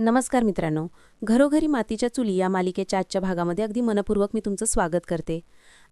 नमस्कार मित्रांनो, घरोघरी मातीच्या चुली या मालिकेच्या आजच्या भागामध्ये अगदी मनपूर्वक मी तुमचं स्वागत करते.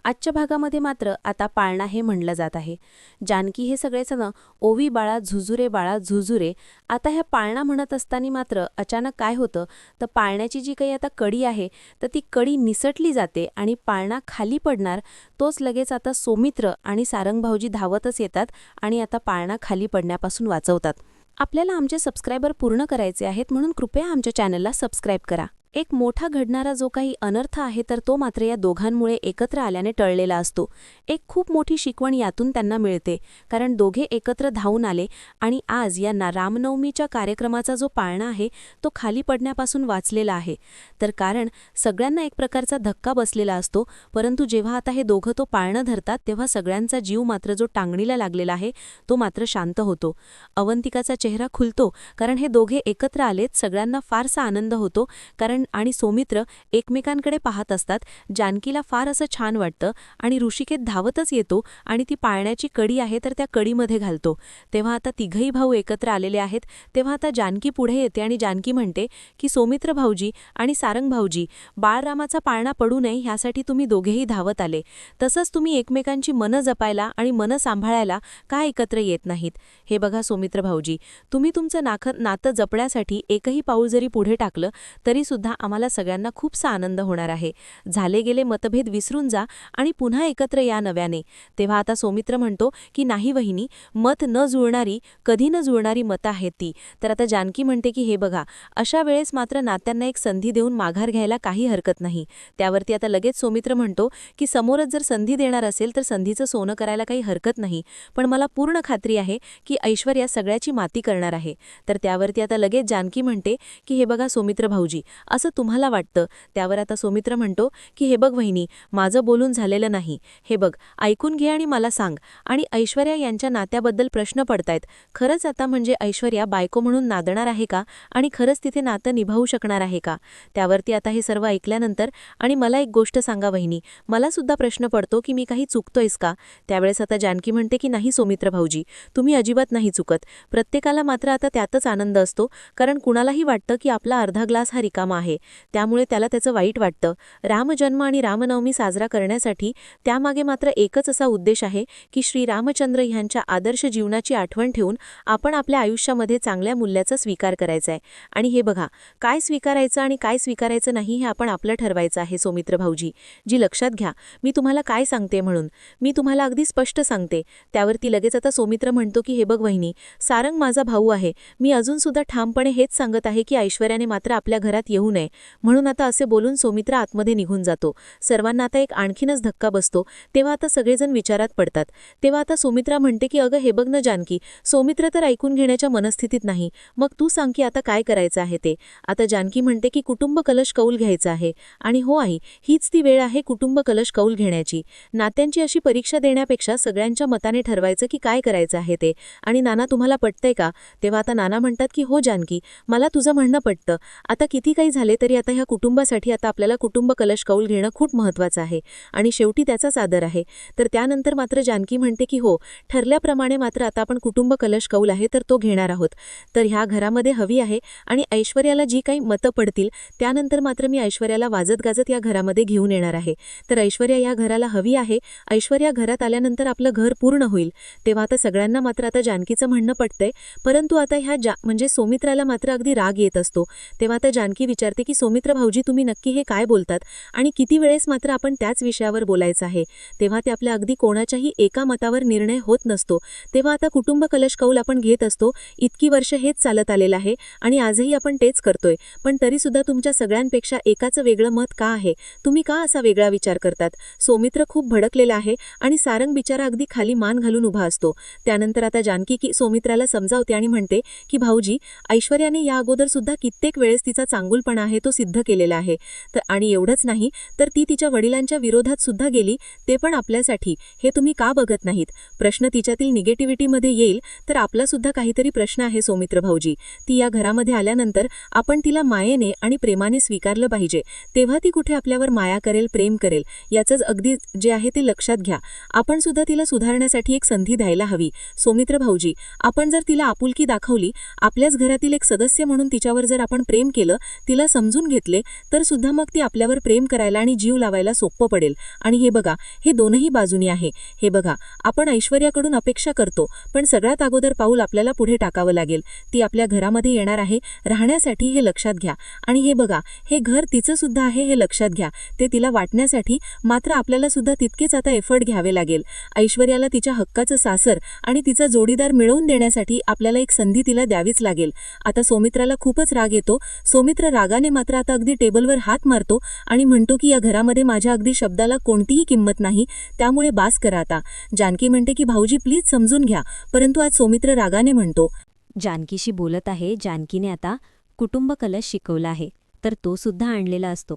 आजच्या भागामध्ये मात्र आता पाळणा हे म्हणलं जात आहे. जानकी हे सगळेजण ओवी बाळा झुझुरे बाळा झुझुरे. आता ह्या पाळणा म्हणत असताना मात्र अचानक काय होतं तर पाळण्याची जी काही आता कडी आहे तर ती कडी निसटली जाते आणि पाळणा खाली पडणार. तोच लगेच आता सौमित्र आणि सारंग भाऊजी धावतच येतात आणि आता पाळणा खाली पडण्यापासून वाचवतात. आपल्याला आमचे सबस्क्रायबर पूर्ण करायचे आहेत म्हणून कृपया आमच्या चॅनलला सबस्क्राईब करा. एक मोठा घडणारा जो काही अनर्थ आहे तर तो मात्र या दोघांमुळे एकत्र आल्याने टळलेला असतो. एक खूप मोठी शिकवण यातून त्यांना मिळते, कारण दोघे एकत्र धावून आले आणि आज या रामनवमीच्या कार्यक्रमाचा जो पाळणा आहे तो खाली पडण्यापासून वाचलेला आहे. तर कारण सगळ्यांना एक प्रकारचा धक्का बसलेला असतो, परंतु जेव्हा आता हे दोघं तो पाळणं धरतात तेव्हा सगळ्यांचा जीव मात्र जो टांगणीला लागलेला आहे तो मात्र शांत होतो. अवंतिकाचा चेहरा खुलतो, कारण हे दोघे एकत्र आलेत. सगळ्यांना फारसा आनंद होतो, कारण आणि सौमित्र एकमेकांकडे पाहत असतात. जानकीला फार असं छान वाटतं आणि ऋषिकेत धावतच येतो आणि ती पाळण्याची कडी आहे तर त्या कडीमध्ये घालतो. तेव्हा आता तिघही भाऊ एकत्र आलेले आहेत. तेव्हा आता जानकी पुढे येते आणि जानकी म्हणते की सौमित्र भाऊजी आणि सारंग भाऊजी, बाळरामाचा पाळणा पडू नये ह्यासाठी तुम्ही दोघेही धावत आले. तसंच तुम्ही एकमेकांची मनं जपायला आणि मनं सांभाळायला का एकत्र येत नाहीत? हे बघा सौमित्र भाऊजी, तुम्ही तुमचं नातं जपण्यासाठी एकही पाऊल जरी पुढे टाकलं तरी सुद्धा आम्हाला सगळ्यांना खूपसा आनंद होणार आहे. झाले गेले मतभेद विसरून जा आणि पुन्हा एकत्र या नव्याने. तेव्हा आता सौमित्र म्हणतो की नाही वहिनी, मत न जुळणारी, कधी न जुळणारी मतं आहेत ती. तर आता जानकी म्हणते की हे बघा, अशा वेळेस मात्र नात्यांना एक संधी देऊन माघार घ्यायला काही हरकत नाही. त्यावरती आता लगेच सौमित्र म्हणतो की समोरच जर संधी देणार असेल तर संधीचं सोनं करायला काही हरकत नाही, पण मला पूर्ण खात्री आहे की ऐश्वर्या सगळ्याची माती करणार आहे. तर त्यावरती आता लगेच जानकी म्हणते की हे बघा सौमित्र भाऊजी, असं तुम्हाला वाटतं. त्यावर आता सौमित्र म्हणतो की हे बघ वहिनी, माझं बोलून झालेलं नाही. हे बघ, ऐकून घे आणि मला सांग. आणि ऐश्वर्या यांच्या नात्याबद्दल प्रश्न पडतायत. खरंच आता म्हणजे ऐश्वर्या बायको म्हणून नांदणार आहे का आणि खरंच तिथे नातं निभावू शकणार आहे का? त्यावरती आता हे सर्व ऐकल्यानंतर आणि मला एक गोष्ट सांगा वहिनी, मला सुद्धा प्रश्न पडतो की मी काही चुकतोयस का? त्यावेळेस आता जानकी म्हणते की नाही सौमित्र भाऊजी, तुम्ही अजिबात नाही चुकत. प्रत्येकाला मात्र आता त्यातच आनंद असतो, कारण कुणालाही वाटतं की आपला अर्धा ग्लास हा रिकामा आहे, त्यामुळे त्याला त्याचं वाईट वाटतं. रामजन्म आणि रामनवमी साजरा करण्यासाठी त्यामागे मात्र एकच असा उद्देश आहे की श्रीरामचंद्र ह्यांच्या आदर्श जीवनाची आठवण ठेवून आपण आपल्या आयुष्यामध्ये चांगल्या मूल्याचा स्वीकार करायचा आहे. आणि हे बघा, काय स्वीकारायचं आणि काय स्वीकारायचं नाही हे आपण आपलं ठरवायचं आहे सौमित्र भाऊजी. जी लक्षात घ्या मी तुम्हाला काय सांगते म्हणून. मी तुम्हाला अगदी स्पष्ट सांगते. त्यावरती लगेच आता सौमित्र म्हणतो की हे बघ वहिनी, सारंग माझा भाऊ आहे. मी अजून सुद्धा ठामपणे हेच सांगत आहे की ऐश्वर्याने मात्र आपल्या घरात येऊ नये. म्हणून आता असे बोलून सौमित्र आतमध्ये निघून जातो. सर्वांना आता एक आणखीनच धक्का बसतो. तेव्हा आता सगळेजण विचारात पडतात. तेव्हा आता सौमित्रा म्हणते की अगं हे बघ ना जानकी, सौमित्र तर ऐकून घेण्याच्या मनस्थितीत नाही, मग तू सांग की आता काय करायचं आहे ते. आता जानकी म्हणते की कुटुंब कलश कौल घ्यायचा आहे. आणि हो आई, हीच ती वेळ आहे कुटुंब कलश कौल घेण्याची. नात्यांची अशी परीक्षा देण्यापेक्षा सगळ्यांच्या मताने ठरवायचं की काय करायचं आहे ते. आणि नाना तुम्हाला पटतंय का? तेव्हा आता नाना म्हणतात की हो जानकी, मला तुझं म्हणणं पटतं. आता किती काही झाले तरी आता ह्या कुटुंबासाठी आता आपल्याला कुटुंब कलश कौल घेणं खूप महत्त्वाचं आहे आणि शेवटी त्याचाच आदर आहे. तर त्यानंतर मात्र जानकी म्हणते की हो, ठरल्याप्रमाणे मात्र आता आपण कुटुंब कलश कौल आहे तर तो घेणार आहोत. तर ह्या घरामध्ये हवी आहे आणि ऐश्वर्याला जी काही मतं पडतील त्यानंतर मात्र मी ऐश्वर्याला वाजत गाजत या घरामध्ये घेऊन येणार आहे. तर ऐश्वर्या या घराला हवी आहे. ऐश्वर्या घरात आल्यानंतर आपलं घर पूर्ण होईल. तेव्हा आता सगळ्यांना मात्र आता जानकीचं म्हणणं पटतंय, परंतु आता ह्या म्हणजे सौमित्राला मात्र अगदी राग येत असतो. तेव्हा आता जानकी विचारते की सौमित्र भाऊजी, तुम्ही नक्की हे काय बोलतात आणि किती वेळेस मात्र आपण त्याच विषयावर बोलायचं आहे. तेव्हा ते आपल्या अगदी कोणाच्याही एका मतावर निर्णय होत नसतो. तेव्हा आता कुटुंब कलश कौल आपण घेत असतो. इतकी वर्ष हेच चालत आलेलं आहे आणि आजही आपण तेच करतोय. पण तरी सुद्धा तुमच्या सगळ्यांपेक्षा एकाचं वेगळं मत का आहे? तुम्ही का असा वेगळा विचार करतात? सौमित्र खूप भडकलेला आहे आणि सारंग बिचारा अगदी खाली मान घालून उभा असतो. त्यानंतर आता जानकी की सौमित्राला समजावते आणि म्हणते की भाऊजी, ऐश्वर्याने या अगोदर सुद्धा कित्येक वेळेस तिचा चांगुलपणा आहे तो सिद्ध केलेला आहे. तर आणि एवढंच नाही तर ती तिच्या वडिलांच्या विरोधात सुद्धा गेली, ते पण आपल्यासाठी. हे तुम्ही का बघत नाहीत? प्रश्न तिच्यातील निगेटिव्हिटीमध्ये येईल तर आपला सुद्धा काहीतरी प्रश्न आहे सौमित्र भाऊजी. ती या घरामध्ये आल्यानंतर आपण तिला मायेने आणि प्रेमाने स्वीकारलं पाहिजे, तेव्हा ती कुठे आपल्यावर माया करेल, प्रेम करेल. याचंच अगदी जे आहे ते लक्षात घ्या. आपण सुद्धा तिला सुधारण्यासाठी एक संधी द्यायला हवी. सौमित्र भाऊजी, आपण जर तिला आपुलकी दाखवली, आपल्याच घरातील एक सदस्य म्हणून तिच्यावर जर आपण प्रेम केलं, तिला समजून घेतले, तर सुद्धा मग ती आपल्यावर प्रेम करायला आणि जीव लावायला सोपं पडेल. आणि हे बघा, हे दोनही बाजूनी आहे. हे बघा, आपण ऐश्वर्याकडून अपेक्षा करतो, पण सगळ्यात अगोदर पाऊल आपल्याला पुढे टाकावं लागेल. ती आपल्या घरामध्ये येणार आहे राहण्यासाठी, हे लक्षात घ्या. आणि हे बघा, हे घर तिचं सुद्धा आहे हे लक्षात घ्या. ते तिला वाटण्यासाठी मात्र आपल्याला सुद्धा तितकेच आता एफर्ट घ्यावे लागेल. ऐश्वर्याला तिच्या हक्काचं सासर आणि तिचा जोडीदार मिळवून देण्यासाठी आपल्याला एक संधी तिला द्यावीच लागेल. आता सौमित्राला खूपच राग येतो. सौमित्र रागाने मात्र आता अगदी टेबलवर हात मारतो आणि म्हणतो की या घरामध्ये माझ्या अगदी शब्दाला कोणतीही किंमत नाही, त्यामुळे बास करा आता. जानकी म्हणते की भाऊजी प्लीज समजून घ्या, परंतु आज सौमित्र रागाने म्हणतो. जानकीशी बोलत आहे. जानकीने आता कुटुंब कलश शिकवला आहे, तर तो सुद्धा आणलेला असतो.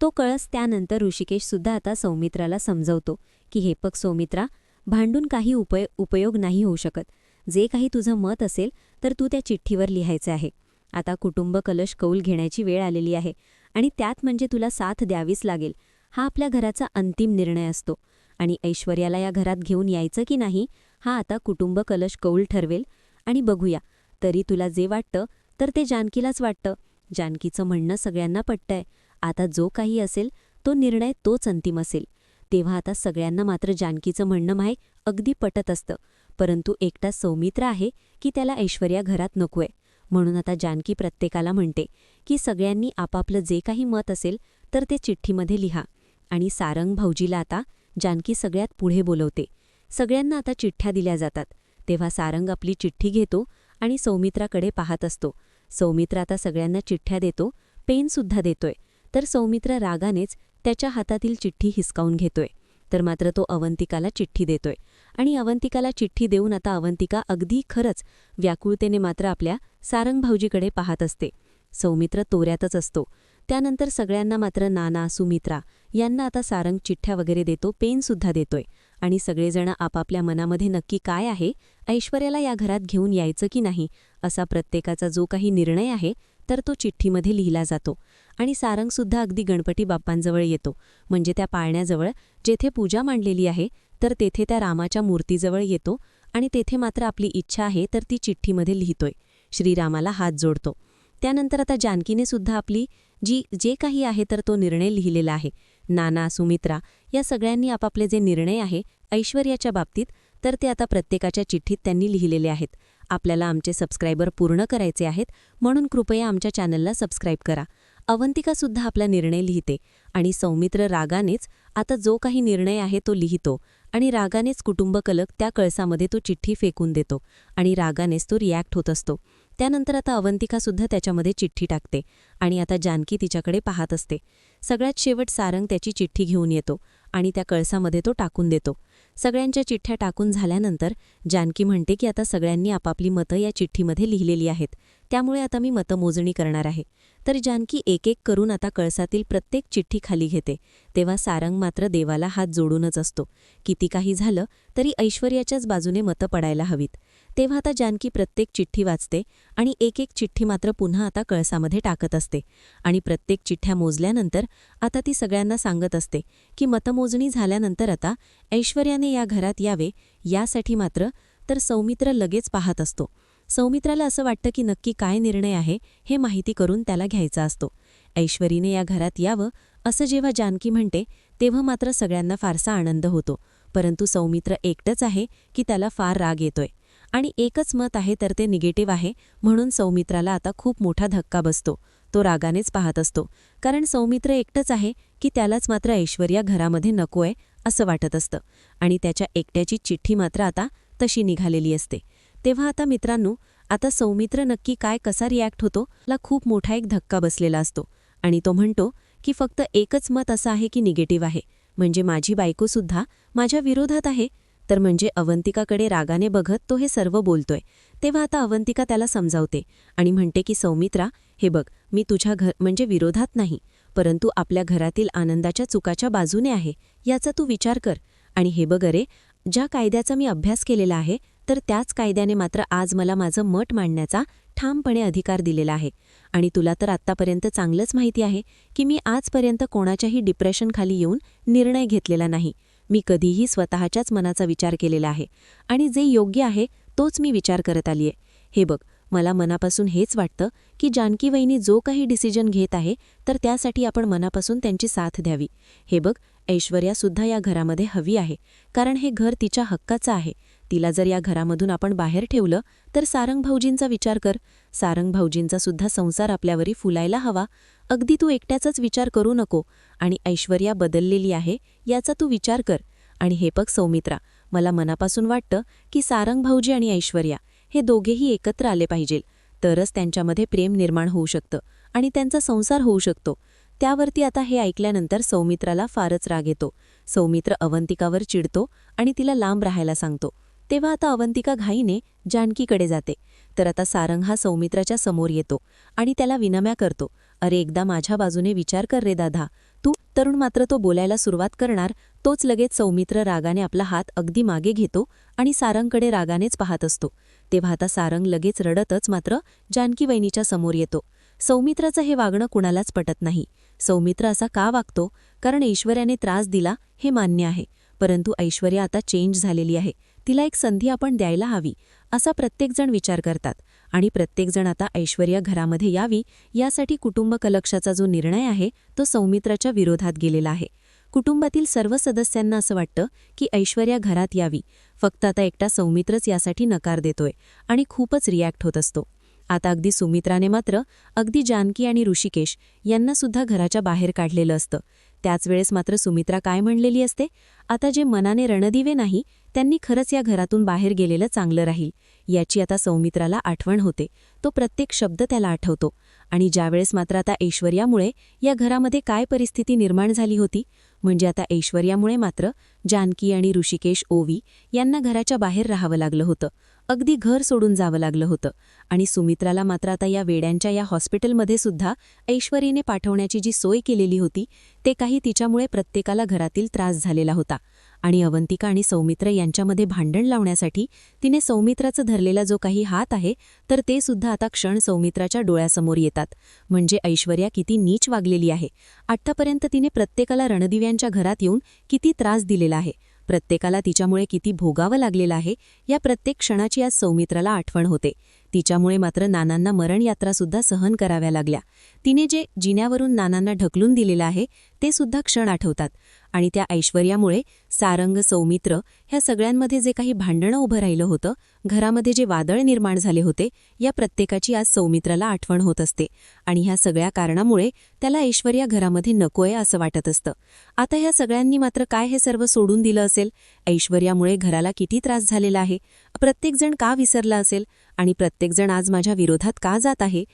तो कळस त्यानंतर ऋषिकेश सुद्धा आता सौमित्राला समजवतो की हे बघ सौमित्रा, भांडून काही उपयोग नाही होऊ शकत. जे काही तुझं मत असेल तर तू त्या चिठ्ठीवर लिहायचं आहे. आता कुटुंब कलश कौल घेण्याची वेळ आलेली आहे आणि त्यात म्हणजे तुला साथ द्यावीच लागेल. हा आपल्या घराचा अंतिम निर्णय असतो आणि ऐश्वर्याला या घरात घेऊन यायचं की नाही हा आता कुटुंब कलश कौल ठरवेल. आणि बघूया, तरी तुला जे वाटतं तर ते जानकीलाच वाटतं. जानकीचं म्हणणं सगळ्यांना पटतंय. आता जो काही असेल तो निर्णय तोच अंतिम असेल. तेव्हा आता सगळ्यांना मात्र जानकीचं म्हणणं माहीत अगदी पटत असतं, परंतु एकटा सौमित्र आहे की त्याला ऐश्वर्या घरात नकोय. म्हणून आता जानकी प्रत्येकाला म्हणते की सगळ्यांनी आपापलं जे काही मत असेल तर ते चिठ्ठीमध्ये लिहा. आणि सारंग भाऊजीला आता जानकी सगळ्यात पुढे बोलवते. सगळ्यांना आता चिठ्ठ्या दिल्या जातात. तेव्हा सारंग आपली चिठ्ठी घेतो आणि सौमित्राकडे पाहत असतो. सौमित्र आता सगळ्यांना चिठ्ठ्या देतो, पेनसुद्धा देतोय. तर सौमित्र रागानेच त्याच्या हातातील चिठ्ठी हिसकावून घेतोय. तर मात्र तो अवंतिकाला चिठ्ठी देतोय आणि अवंतिकाला चिठ्ठी देऊन आता अवंतिका अगदी खरंच व्याकुळतेने मात्र आपल्या सारंग भाऊजीकडे पाहत असते. सौमित्र तोऱ्यातच असतो. त्यानंतर सगळ्यांना मात्र नाना, सुमित्रा यांना आता सारंग चिठ्ठ्या वगैरे देतो, पेनसुद्धा देतोय. आणि सगळेजण आपापल्या मनामध्ये नक्की काय आहे, ऐश्वर्याला या घरात घेऊन यायचं की नाही, असा प्रत्येकाचा जो काही निर्णय आहे तर तो चिठ्ठीमध्ये लिहिला जातो. आणि सारंगसुद्धा अगदी गणपती बाप्पांजवळ येतो, म्हणजे त्या पाळण्याजवळ जेथे पूजा मांडलेली आहे तर तेथे त्या रामाच्या मूर्तीजवळ येतो आणि तेथे मात्र आपली इच्छा आहे तर ती चिठ्ठीमध्ये लिहितोय. श्रीरामाला हात जोडतो. त्यानंतर आता जानकीने सुद्धा आपली जे काही आहे तर तो निर्णय लिहिलेला आहे. नाना, सुमित्रा या सगळ्यांनी आपापले जे निर्णय आहे ऐश्वर्याच्या बाबतीत तर ते आता प्रत्येकाच्या चिठ्ठीत त्यांनी लिहिलेले आहेत. आपल्याला आमचे सबस्क्रायबर पूर्ण करायचे आहेत, म्हणून कृपया आमच्या चॅनलला सबस्क्राईब करा. अवंतिकासुद्धा आपला निर्णय लिहिते आणि सौमित्र रागानेच आता जो काही निर्णय आहे तो लिहितो आणि रागानेच कुटुंब कलक त्या कळसामध्ये तो चिठ्ठी फेकून देतो आणि रागानेच तो रिॲक्ट होत असतो. त्यानंतर आता अवंतिकासुद्धा त्याच्यामध्ये चिठ्ठी टाकते आणि आता जानकी तिच्याकडे पाहत असते. सगळ्यात शेवट सारंग त्याची चिठ्ठी घेऊन येतो आणि त्या कळसामध्ये तो टाकून देतो. सगळ्यांच्या चिठ्ठ्या टाकून झाल्यानंतर जानकी म्हणते की आता सगळ्यांनी आपापली मतं या चिठ्ठीमध्ये लिहिलेली आहेत, त्यामुळे आता मी मतमोजणी करणार आहे. तर जानकी एक एक करून आता कळसातील प्रत्येक चिठ्ठी खाली घेते. तेव्हा सारंग मात्र देवाला हात जोडूनच असतो. किती काही झालं तरी ऐश्वर्याच्याच बाजूने मतं पडायला हवीत. तेव्हा आता जानकी प्रत्येक चिठ्ठी वाचते आणि एक एक चिठ्ठी मात्र पुन्हा आता कळसामध्ये टाकत असते. आणि प्रत्येक चिठ्ठ्या मोजल्यानंतर आता ती सगळ्यांना सांगत असते की मतमोजणी झाल्यानंतर आता ऐश्वर्याने या घरात यावे यासाठी मात्र तर सौमित्र लगेच पाहत असतो. सौमित्राला असं वाटतं की नक्की काय निर्णय आहे हे माहिती करून त्याला घ्यायचा असतो. ऐश्वरीने या घरात यावं असं जेव्हा जानकी म्हणते तेव्हा मात्र सगळ्यांना फारसा आनंद होतो, परंतु सौमित्र एकटंच आहे की त्याला फार राग येतोय आणि एकच मत आहे तर ते निगेटिव्ह आहे. म्हणून सौमित्राला आता खूप मोठा धक्का बसतो. तो रागानेच पाहत असतो, कारण सौमित्र एकटंच आहे की त्यालाच मात्र ऐश्वर्या घरामध्ये नकोय असं वाटत असतं आणि त्याच्या एकट्याची चिठ्ठी मात्र आता तशी निघालेली असते. तेव्हा आता मित्रांनो, आता सौमित्र नक्की काय कसा रिॲक्ट होतो ला खूप मोठा एक धक्का बसलेला असतो आणि तो म्हणतो की फक्त एकच मत असं आहे की निगेटिव्ह आहे, म्हणजे माझी बायकोसुद्धा माझ्या विरोधात आहे. तर म्हणजे अवंतिकाकडे रागाने बघत तो हे सर्व बोलतोय. तेव्हा आता अवंतिका त्याला समजावते आणि म्हणते की सौमित्रा, हे बघ, मी तुझ्या म्हणजे विरोधात नाही, परंतु आपल्या घरातील आनंदाच्या चुकाच्या बाजूने आहे, याचा तू विचार कर. आणि हे बघ अरे, ज्या कायद्याचा मी अभ्यास केलेला आहे तर त्याच कायद्याने मात्र आज मला माझं मत मांडण्याचा ठामपणे अधिकार दिलेला आहे. आणि तुला तर आत्तापर्यंत चांगलंच माहिती आहे की मी आजपर्यंत कोणाच्याही डिप्रेशनखाली येऊन निर्णय घेतलेला नाही. मी कधीही स्वतःच्याच मनाचा विचार केलेला आहे आणि जे योग्य आहे तोच मी विचार करत आलीये. हे बघ, मला मनापासून हेच वाटतं की जानकी वहिनी जो काही डिसिजन घेत आहे तर त्यासाठी आपण मनापासून त्यांची साथ द्यावी. हे बघ, ऐश्वर्यासुद्धा या घरामध्ये हवी आहे, कारण हे घर तिच्या हक्काचं आहे. तिला जर या घरामधून आपण बाहेर ठेवलं तर सारंग भाऊजींचा विचार कर. सारंग भाऊजींचा सुद्धा संसार आपल्यावरी फुलायला हवा. अगदी तू एकट्याचाच विचार करू नको आणि ऐश्वर्या बदललेली आहे याचा तू विचार कर. आणि हे बघ सौमित्रा, मला मनापासून वाटतं की सारंग भाऊजी आणि ऐश्वर्या हे दोघेही एकत्र आले पाहिजे, तरच त्यांच्यामध्ये प्रेम निर्माण होऊ शकतं आणि त्यांचा संसार होऊ शकतो. त्यावरती आता हे ऐकल्यानंतर सौमित्राला फारच राग येतो. सौमित्र अवंतिकावर चिडतो आणि तिला लांब राहायला सांगतो. तेव्हा आता अवंतिका घाईने जानकीकडे जाते. तर आता सारंग हा सौमित्राच्या समोर येतो आणि त्याला विनम्या करतो. अरे, एकदा माझ्या बाजूने विचार कर रे दादा, तू. तरुण मात्र तो बोलायला सुरुवात करणार तोच लगेच सौमित्र रागाने आपला हात अगदी मागे घेतो आणि सारंगकडे रागानेच पाहत असतो. तेव्हा आता सारंग लगेच रडतच मात्र जानकी वहिनीच्या समोर येतो. सौमित्राचं हे वागणं कुणालाच पटत नाही. सौमित्र असा का वागतो? कारण ऐश्वर्याने त्रास दिला हे मान्य आहे, परंतु ऐश्वर्या आता चेंज झालेली आहे, तिला एक संधी आपण द्यायला हवी, असा प्रत्येकजण विचार करतात. आणि प्रत्येकजण आता ऐश्वर्या घरामध्ये यावी यासाठी कुटुंब कलक्षाचा जो निर्णय आहे तो सौमित्राच्या विरोधात गेलेला आहे. कुटुंबातील सर्व सदस्यांना असं वाटतं की ऐश्वर्या घरात यावी, फक्त आता एकटा सौमित्रच यासाठी नकार देतोय आणि खूपच रिॲक्ट होत असतो. आता अगदी सुमित्राने मात्र अगदी जानकी आणि ऋषिकेश यांना सुद्धा घराच्या बाहेर काढलेलं असतं. त्याच वेळेस मात्र सुमित्रा काय म्हणलेली असते, आता जे मनाने रणदिवे नाही त्यांनी खरंच या घरातून बाहेर गेलेलं चांगलं राहील, याची आता सौमित्राला आठवण होते. तो प्रत्येक शब्द त्याला आठवतो. आणि ज्यावेळेस मात्र आता ऐश्वर्यामुळे या घरामध्ये काय परिस्थिती निर्माण झाली होती, म्हणजे आता ऐश्वर्यामुळे मात्र जानकी आणि ऋषिकेश ओवी यांना घराच्या बाहेर राहावं लागलं होतं, अगदी घर सोडून जावं लागलं होतं. आणि सुमित्राला मात्र आता या वेड्यांच्या या हॉस्पिटलमध्ये सुद्धा ऐश्वर्येने पाठवण्याची जी सोय केलेली होती ते काही तिच्यामुळे प्रत्येकाला घरातील त्रास झालेला होता. आणि अवंतिका आणि सौमित्र यांच्यामध्ये भांडण लावण्यासाठी तिने सौमित्राचं धरलेला जो काही हात आहे तर ते सुद्धा आता क्षण सौमित्राच्या डोळ्यासमोर येतात. म्हणजे ऐश्वर्या किती नीच वागलेली आहे. आत्तापर्यंत तिने प्रत्येकाला रणदिव्यांच्या घरात येऊन किती त्रास दिलेला आहे, प्रत्येकाला तिच्यामुळे किती भोगावं लागलेलं आहे, या प्रत्येक क्षणाची आज सौमित्राला आठवण होते. तिच्यामुळे मात्र नानांना मरणयात्रासुद्धा सहन कराव्या लागल्या. तिने जे जिन्यावरून नानांना ढकलून दिलेलं आहे ते सुद्धा क्षण आठवतात. आणि त्या ऐश्वर्यामुळे सारंग, सौमित्र ह्या सगळ्यांमध्ये जे काही भांडणं उभं राहिलं होतं, घरामध्ये जे वादळ निर्माण झाले होते, या प्रत्येकाची आज सौमित्राला आठवण होत असते. आणि ह्या सगळ्या कारणामुळे त्याला ऐश्वर्या घरामध्ये नकोय असं वाटत असतं. आता ह्या सगळ्यांनी मात्र काय हे सर्व सोडून दिलं असेल? ऐश्वर्यामुळे घराला किती त्रास झालेला आहे, प्रत्येकजण का विसरला असेल आणि प्रत्येकजण आज माझ्या विरोधात का जात आहे?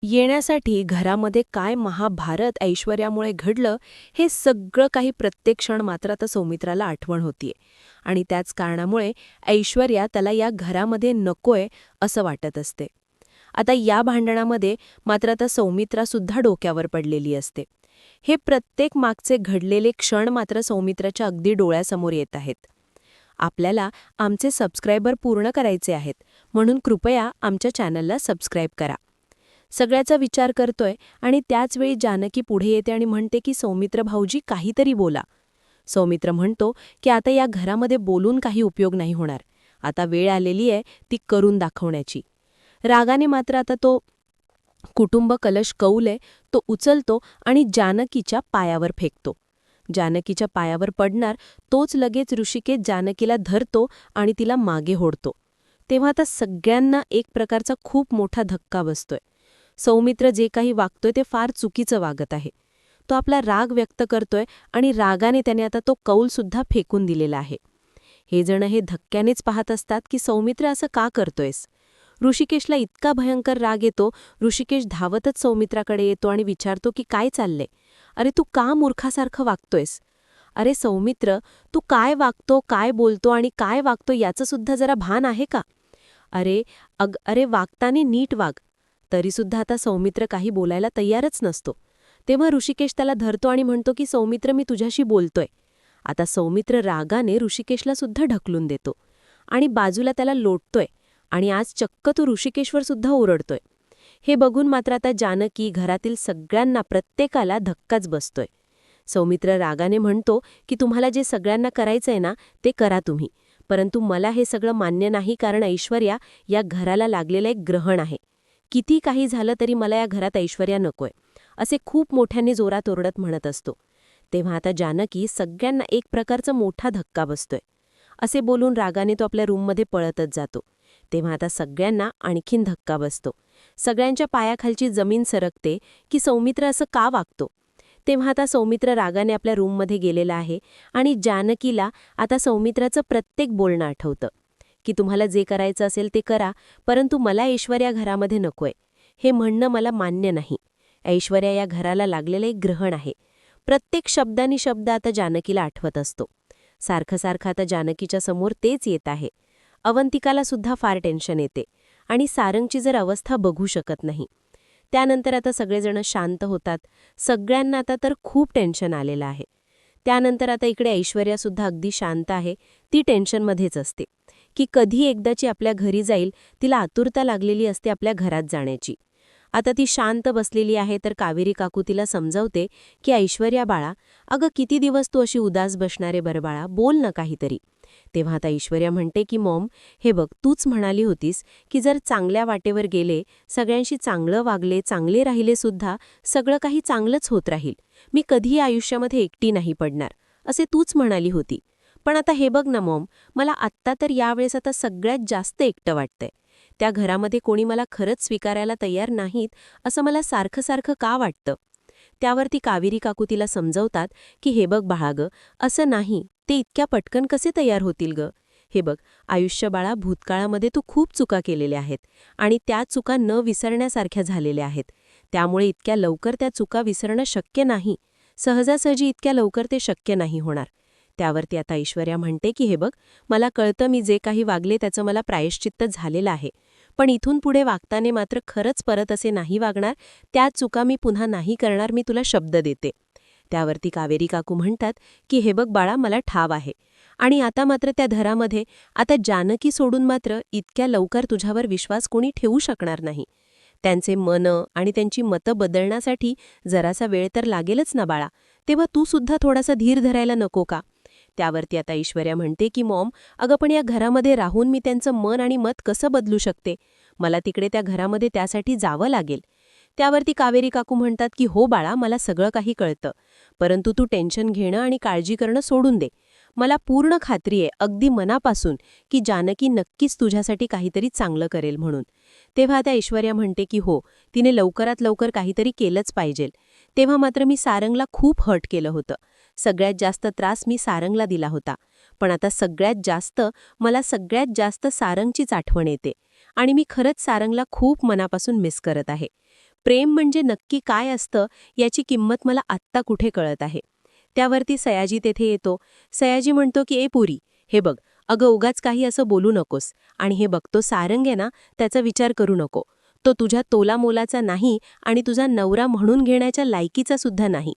येण्यासाठी घरामध्ये काय महाभारत ऐश्वर्यामुळे घडलं हे सगळं काही प्रत्येक क्षण मात्र आता सौमित्राला आठवण होतीये. आणि त्याच कारणामुळे ऐश्वर्या त्याला या घरामध्ये नकोय असं वाटत असते. आता या भांडणामध्ये मात्र आता सौमित्रासुद्धा डोक्यावर पडलेली असते. हे प्रत्येक मागचे घडलेले क्षण मात्र सौमित्राच्या अगदी डोळ्यासमोर येत आहेत. आपल्याला आमचे सबस्क्रायबर पूर्ण करायचे आहेत, म्हणून कृपया आमच्या चॅनलला सबस्क्राईब करा. सगळ्याचा विचार करतोय आणि त्याचवेळी जानकी पुढे येते आणि म्हणते की सौमित्र भाऊजी काहीतरी बोला. सौमित्र म्हणतो की आता या घरामध्ये बोलून काही उपयोग नाही होणार, आता वेळ आलेली आहे ती करून दाखवण्याची. रागाने मात्र आता तो कुटुंब कलश कौल तो उचलतो आणि जानकीच्या पायावर फेकतो. जानकीच्या पायावर पडणार तोच लगेच ऋषिकेश जानकीला धरतो आणि तिला मागे होडतो. तेव्हा आता सगळ्यांना एक प्रकारचा खूप मोठा धक्का बसतोय. सौमित्र जे काही वागतोय ते फार चुकीचं वागत आहे. तो आपला राग व्यक्त करतोय आणि रागाने त्याने आता तो कौलसुद्धा फेकून दिलेला आहे. हे जण हे धक्क्यानेच पाहत असतात की सौमित्र असं का करतोयस. ऋषिकेशला इतका भयंकर राग येतो. ऋषिकेश धावतच सौमित्राकडे येतो आणि विचारतो की काय चाललंय. अरे तू का मूर्खासारखं वागतोयस? अरे सौमित्र, तू काय वागतो, काय बोलतो आणि काय वागतो याचं सुद्धा जरा भान आहे का? अरे वागताना नीट वाग. तरीसुद्धा आता सौमित्र काही बोलायला तयारच नसतो. तेव्हा ऋषिकेश त्याला धरतो आणि म्हणतो की सौमित्र, मी तुझ्याशी बोलतोय. आता सौमित्र रागाने ऋषिकेशला सुद्धा ढकलून देतो आणि बाजूला त्याला लोटतोय आणि आज चक्क तो ऋषिकेशवर सुद्धा ओरडतोय. हे बघून मात्र आता जानकी घरातील सगळ्यांना प्रत्येकाला धक्काच बसतोय. सौमित्र रागाने म्हणतो की तुम्हाला जे सगळ्यांना करायचंय ना ते करा तुम्ही, परंतु मला हे सगळं मान्य नाही, कारण ऐश्वर्या या घराला लागलेलं एक ग्रहण आहे. किती काही झालं तरी मला या घरात ऐश्वर्या नकोय, असे खूप मोठ्याने जोरात ओरडत म्हणत असतो. तेव्हा आता जानकी सगळ्यांना एक प्रकारचा मोठा धक्का बसतोय. असे बोलून रागाने तो आपल्या रूममध्ये पळतच जातो. तेव्हा आता सगळ्यांना आणखीन धक्का बसतो. सगळ्यांच्या पायाखालची जमीन सरकते की सौमित्र असं का वागतो. तेव्हा आता सौमित्र रागाने आपल्या रूममध्ये गेलेला आहे आणि जानकीला आता सौमित्राचं प्रत्येक बोलणं आठवतं की तुम्हाला जे करायचं असेल ते करा, परंतु मला ऐश्वर्या घरामध्ये नकोय. हे म्हणणं मला मान्य नाही. ऐश्वर्या या घराला लागलेलं एक ग्रहण आहे. प्रत्येक शब्दानी शब्द आता जानकीला आठवत असतो. सारखं सारखं आता जानकीच्या समोर तेच येत आहे. अवंतिकाला सुद्धा फार टेन्शन येते आणि सारंगची जर अवस्था बघू शकत नाही. त्यानंतर आता सगळेजण शांत होतात. सगळ्यांना आता तर खूप टेन्शन आलेलं आहे. त्यानंतर आता इकडे ऐश्वर्यासुद्धा अगदी शांत आहे. ती टेन्शनमध्येच असते की कधी एकदाची आपल्या घरी जाईल. तिला आतुरता लागलेली असते आपल्या घरात जाण्याची. आता ती शांत बसलेली आहे तर कावेरी काकू तिला समजावते की ऐश्वर्या बाळा, अगं किती दिवस तू अशी उदास बसणारे बरं बाळा, बोल ना काहीतरी. तेव्हा आता ऐश्वर्या म्हणते की मॉम, हे बघ, तूच म्हणाली होतीस की जर चांगल्या वाटेवर गेले, सगळ्यांशी चांगलं वागले, चांगले राहिले सुद्धा, सगळं काही चांगलंच होत राहील. मी कधीही आयुष्यामध्ये एकटी नाही पडणार, असे तूच म्हणाली होती. पण आता हे बघ ना मॉम, मला आत्ता तर यावेळेस आता सगळ्यात जास्त एकटं वाटतंय. त्या घरामध्ये कोणी मला खरंच स्वीकारायला तयार नाहीत असं मला सारखं सारखं का वाटतं. त्यावरती कावेरी काकू तिला समजावतात की हे बघ बाळा गं, असं नाही, ते इतक्या पटकन कसे तयार होतील गं. हे बघ आयुष्य बाळा, भूतकाळामध्ये तू खूप चुका केलेल्या आहेत आणि त्या चुका न विसरण्यासारख्या झालेल्या आहेत. त्यामुळे इतक्या लवकर त्या चुका विसरणं शक्य नाही. सहजासहजी इतक्या लवकर ते शक्य नाही होणार. त्यावरती आता ऐश्वर्या म्हणते की हे बघ, मला कळतं मी जे काही वागले त्याचं मला प्रायश्चित्त झालेलं आहे, पण इथून पुढे वागताना मात्र खरंच परत असे नाही वागणार. त्या चुका मी पुन्हा नाही करणार, मी तुला शब्द देते. त्यावरती कावेरी काकू म्हणतात की हे बघ बाळा, मला ठाव आहे आणि आता मात्र त्या घरामध्ये आता जानकी सोडून मात्र इतक्या लवकर तुझ्यावर विश्वास कोणी ठेवू शकणार नाही. त्यांचे मनं आणि त्यांची मतं बदलण्यासाठी जरासा वेळ तर लागेलच ना बाळा. तेव्हा तू सुद्धा थोडासा धीर धरायला नको का. त्यावरती आता ऐश्वर्या म्हणते की मॉम, अगं पण या घरामध्ये राहून मी त्यांचं मन आणि मत कसं बदलू शकते. मला तिकडे त्या घरामध्ये त्यासाठी जावं लागेल. त्यावरती कावेरी काकू म्हणतात की हो बाळा, मला सगळं काही कळतं, परंतु तू टेन्शन घेणं आणि काळजी करणं सोडून दे. मला पूर्ण खात्री आहे अगदी मनापासून की जानकी नक्कीच तुझ्यासाठी काहीतरी चांगलं करेल म्हणून. तेव्हा आता ऐश्वर्या म्हणते की हो, तिने लवकरात लवकर काहीतरी केलंच पाहिजे. तेव्हा मात्र मी सारंगला खूप हर्ट केलं होतं. सगळ्यात जास्त त्रास मी सारंगला दिला होता. पण आता मला सगळ्यात जास्त सारंगचीच आठवण येते आणि मी खरंच सारंगला खूप मनापासून मिस करत आहे. प्रेम म्हणजे नक्की काय असतं याची किंमत मला आत्ता कुठे कळत आहे. त्यावरती सयाजी तेथे येतो. सयाजी म्हणतो की ए पुरी, हे बघ, अगं उगाच काही असं बोलू नकोस. आणि हे बघ, तो सारंग आहे ना, त्याचा विचार करू नको. तो तुझ्या तोलामोलाचा नाही आणि तुझा नवरा म्हणून घेण्याच्या लायकीचा सुद्धा नाही,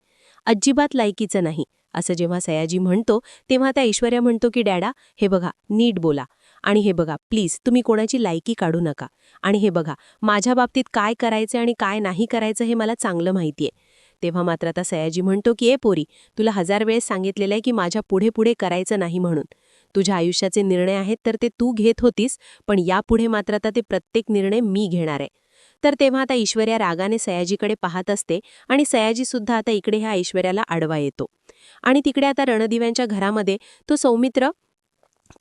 अजिबात लायकीचं नाही. असं जेव्हा सयाजी म्हणतो तेव्हा त्या ऐश्वर्या म्हणतो की डॅडा, हे बघा, नीट बोला आणि हे बघा प्लीज, तुम्ही कोणाची लायकी काढू नका. आणि हे बघा, माझ्या बाबतीत काय करायचं आणि काय नाही करायचं हे मला चांगलं माहितीये. तेव्हा मात्र आता सयाजी म्हणतो की ए पोरी, तुला 1000 वेळेस सांगितलेलं आहे की माझ्या पुढे पुढे करायचं नाही म्हणून. तुझ्या आयुष्याचे निर्णय आहेत तर ते तू घेत होतीस, पण यापुढे मात्र आता ते प्रत्येक निर्णय मी घेणार आहे. तर तेव्हा आता ऐश्वर्या रागाने सयाजीकडे पाहत असते आणि सयाजीसुद्धा आता इकडे ह्या ऐश्वर्याला आडवा येतो. आणि तिकडे आता रणदिव्यांच्या घरामध्ये तो सौमित्र.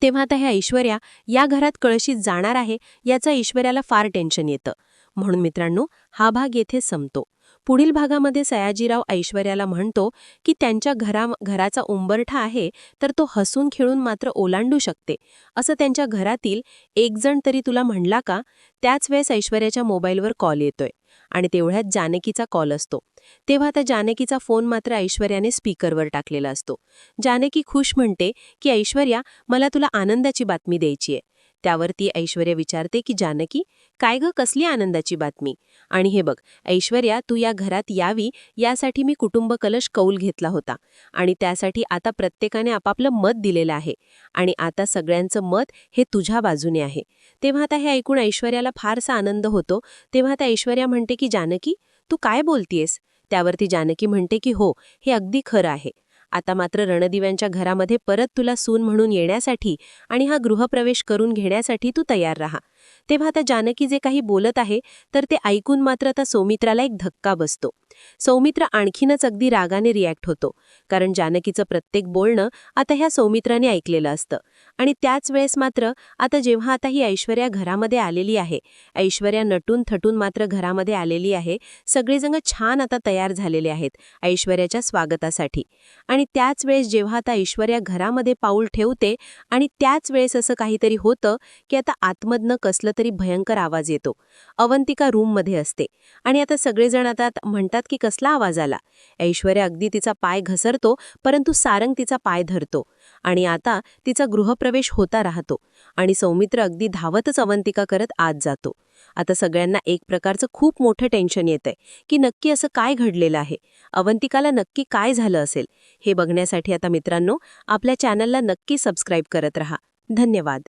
तेव्हा आता ह्या ऐश्वर्या या घरात कळशीत जाणार आहे याचं ऐश्वर्याला फार टेन्शन येतं. म्हणून मित्रांनो, हा भाग येथे संपतो. पुढील भागामध्ये सयाजीराव ऐश्वर्याला म्हणतो की त्यांच्या घराचा उंबरठा आहे तर तो हसून खेळून मात्र ओलांडू शकते, असं त्यांच्या घरातील एक जण तरी तुला म्हणला का. त्याच वेळेस ऐश्वर्याच्या मोबाईलवर कॉल येतोय आणि तेवढ्यात जानकीचा कॉल असतो. तेव्हा त्या जानकीचा फोन मात्र ऐश्वर्याने स्पीकरवर टाकलेला असतो. जानकी खुश म्हणते की ऐश्वर्या, मला तुला आनंदाची बातमी द्यायची आहे. त्यावर ती ऐश्वर्या विचारते की जानकी, काय ग, कसली आनंदाची बातमी? आणि हे बघ ऐश्वर्या, तू या घरात यावी यासाठी मी कुटुंब कलश कौल घेतला होता आणि त्यासाठी आता प्रत्येकाने आपापलं मत दिलेलं आहे आणि आता सगळ्यांचं मत हे तुझ्या बाजूने आहे. तेव्हा आता हे ऐकून ऐश्वर्याला फारसा आनंद होतो. तेव्हा आता ऐश्वर्या म्हणते की जानकी, तू काय बोलतीयस? त्यावरती जानकी म्हणते की हो, हे अगदी खरं आहे. आता मात्र रणदिव्यांच्या घरामध्ये परत तुला सून म्हणून येण्यासाठी आणि हा गृहप्रवेश करून घेण्यासाठी तू तयार राहा. तेव्हा आता जानकी जे काही बोलत आहे तर ते ऐकून मात्र आता सौमित्राला एक धक्का बसतो. सौमित्र आणखीनच अगदी रागाने रिॲक्ट होतो, कारण जानकीचं प्रत्येक बोलणं आता ह्या सौमित्राने ऐकलेलं असतं. आणि त्याच वेळेस मात्र आता जेव्हा आता ही ऐश्वर्या घरामध्ये आलेली आहे, ऐश्वर्या नटून थटून मात्र घरामध्ये आलेली आहे, सगळेजण छान आता तयार झालेले आहेत ऐश्वर्याच्या स्वागतासाठी. आणि त्याच वेळेस जेव्हा आता ऐश्वर्या घरामध्ये पाऊल ठेवते आणि त्याच वेळेस असं काहीतरी होतं की आता आतमधनं कसलं तरी भयंकर आवाज येतो. अवंतिका रूममध्ये असते आणि आता सगळेजण आता म्हणतात की कसला आवाज आला. ऐश्वर्या अगदी तिचा पाय घसरतो, परंतु सारंग तिचा पाय धरतो आणि आता तिचा गृहप्रवेश होता राहतो आणि सौमित्र अगदी धावतच अवंतिका करत आत जातो. आता सगळ्यांना एक प्रकारचं खूप मोठं टेन्शन येतंय की नक्की असं काय घडलेलं आहे, अवंतिकाला नक्की काय झालं असेल. हे बघण्यासाठी आता मित्रांनो, आपल्या चॅनलला नक्की सबस्क्राईब करत रहा. धन्यवाद.